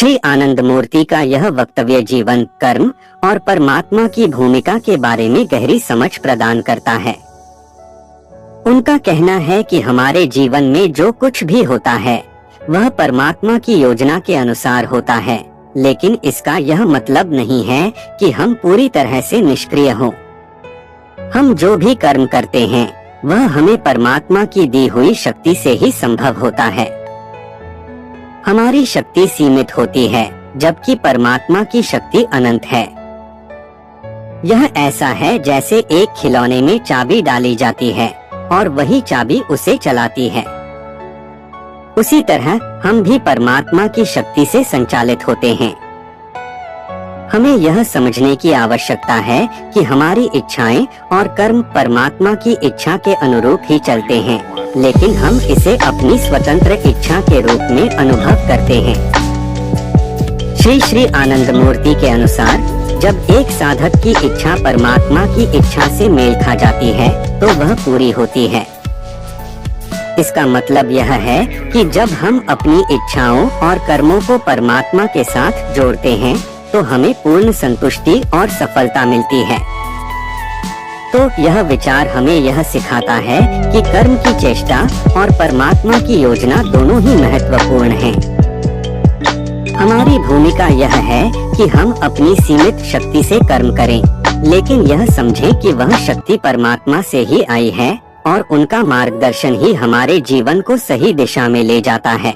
श्री आनंद मूर्ति का यह वक्तव्य जीवन, कर्म और परमात्मा की भूमिका के बारे में गहरी समझ प्रदान करता है। उनका कहना है कि हमारे जीवन में जो कुछ भी होता है वह परमात्मा की योजना के अनुसार होता है, लेकिन इसका यह मतलब नहीं है कि हम पूरी तरह से निष्क्रिय हों। हम जो भी कर्म करते हैं वह हमें परमात्मा की दी हुई शक्ति से ही संभव होता है। हमारी शक्ति सीमित होती है, जबकि परमात्मा की शक्ति अनंत है। यह ऐसा है जैसे एक खिलौने में चाबी डाली जाती है और वही चाबी उसे चलाती है। उसी तरह हम भी परमात्मा की शक्ति से संचालित होते हैं। हमें यह समझने की आवश्यकता है कि हमारी इच्छाएं और कर्म परमात्मा की इच्छा के अनुरूप ही चलते हैं, लेकिन हम इसे अपनी स्वतंत्र इच्छा के रूप में अनुभव करते हैं। श्री आनंद मूर्ति के अनुसार जब एक साधक की इच्छा परमात्मा की इच्छा से मेल खा जाती है तो वह पूरी होती है। इसका मतलब यह है कि जब हम अपनी इच्छाओं और कर्मों को परमात्मा के साथ जोड़ते हैं तो हमें पूर्ण संतुष्टि और सफलता मिलती है। तो यह विचार हमें यह सिखाता है कि कर्म की चेष्टा और परमात्मा की योजना दोनों ही महत्वपूर्ण हैं। हमारी भूमिका यह है कि हम अपनी सीमित शक्ति से कर्म करें, लेकिन यह समझें कि वह शक्ति परमात्मा से ही आई है और उनका मार्गदर्शन ही हमारे जीवन को सही दिशा में ले जाता है।